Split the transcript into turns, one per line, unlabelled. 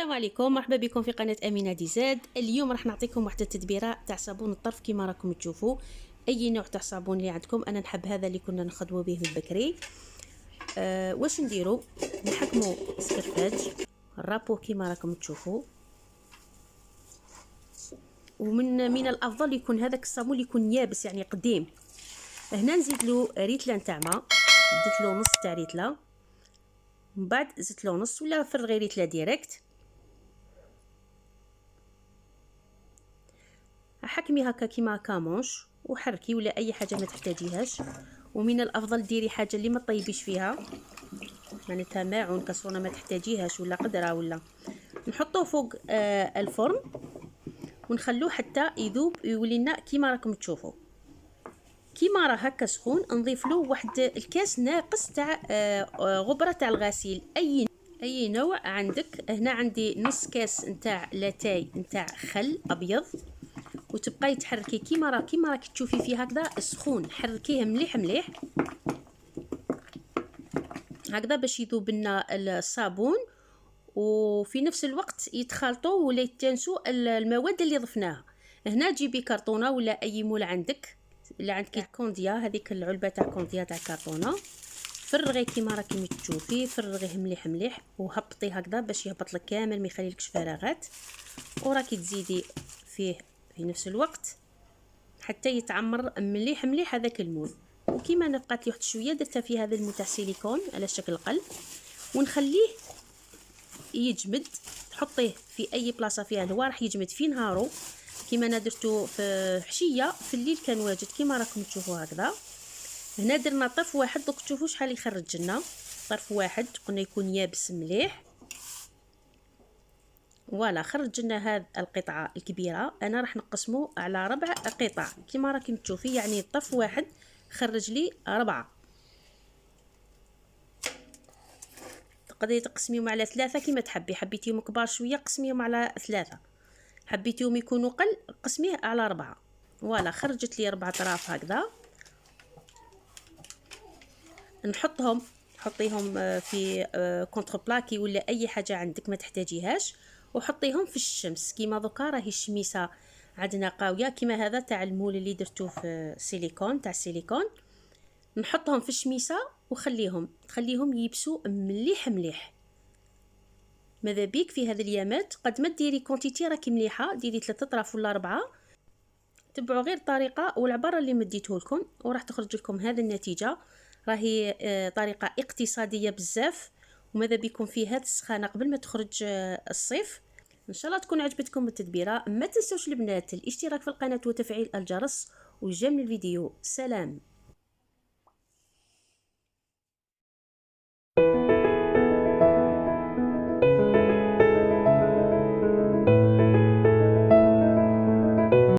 السلام عليكم، مرحبا بكم في قناه امينه دي زاد. اليوم راح نعطيكم واحده التدبيره تاع صابون الطرف كما راكم تشوفوا. اي نوع تاع صابون اللي عندكم، انا نحب هذا اللي كنا نخدموا به من بكري. واش نديروا؟ نحكموا سكرفاج الرابو كما راكم تشوفوا، ومن الافضل يكون هذاك الصابون اللي يكون يابس يعني قديم. هنا نزيد له ريتله نتاع ماء، زدت له نص تاع ريتله، من بعد زدت له نص ولا فرغي ريتله ديريكت. حكمي هكا كيما كامونش وحركي ولا اي حاجه ما تحتاجيهاش. ومن الافضل ديري حاجه اللي ما تطيبيش فيها، معناتها ماعون كسرونه ما تحتاجيهاش ولا قدره ولا. نحطوه فوق الفرن ونخلوه حتى يذوب يولي لنا كيما راكم تشوفوا. كيما راه هكا سخون نضيف له واحد الكاس ناقص تاع غبره تاع الغسيل، اي نوع عندك. هنا عندي نص كاس نتاع لاتاي نتاع خل ابيض، وتبقاي تحركي كيما راكي تشوفي فيه هكذا سخون. حركيه مليح مليح هكذا باش يذوب لنا الصابون، وفي نفس الوقت يتخلطوا ولا يتجانسوا المواد اللي ضفناها. هنا جيبي كرتونه ولا اي مول عندك، اللي عندك الكونديا، هذيك العلبه تاع كونديا تاع كرتونه، فرغي كيما راكي تشوفي، فرغيه مليح مليح وهبطي هكذا باش يهبط لك كامل ما يخليلكش فراغات. وراكي تزيدي فيه في نفس الوقت حتى يتعمر مليح مليح هذاك المول. وكيما انا بقات لي واحد شويه درتها في هذا المول تاع سيليكون على شكل قلب، ونخليه يجمد. تحطيه في اي بلاصه فيها الهواء راح يجمد في نهارو. كيما انا درتو في حشيه، في الليل كان واجد كيما راكم تشوفوا هكذا. هنا درنا طرف واحد، دوك تشوفوا شحال يخرج لنا. طرف واحد قلنا يكون يابس مليح، فوالا خرج لنا هذه القطعه الكبيره. انا راح نقسمه على 4 قطع كيما راكم تشوفي، يعني طرف واحد خرج لي 4. تقدري تقسميهم على 3 كيما تحبي، حبيتيهم كبار شويه قسميهم على 3، حبيتيهم يكونوا قل قسميه على 4. فوالا خرجت لي 4 اطراف هكذا. نحطهم، حطيهم في كونتر بلاكي ولا اي حاجه عندك ما تحتاجيهاش، وحطيهم في الشمس. كيما دوكا راهي الشميسه عندنا قاويه كيما هذا تاع المول اللي درتوه في سيليكون تاع السيليكون. نحطهم في الشميسه وخليهم يبسوا مليح مليح. ماذا بيك في هذه الايامات قد ما ديري كونتيتي راكي مليحه، ديري 3 اطراف ولا 4. تبعوا غير الطريقه والعباره اللي مديته لكم وراح تخرج لكم هذه النتيجه. راهي طريقه اقتصاديه بزاف، وماذا بكم في هذه السخانه قبل ما تخرج الصيف. ان شاء الله تكون عجبتكم التدبيره. ما تنسوش البنات الاشتراك في القناه وتفعيل الجرس، وجمل الفيديو. سلام.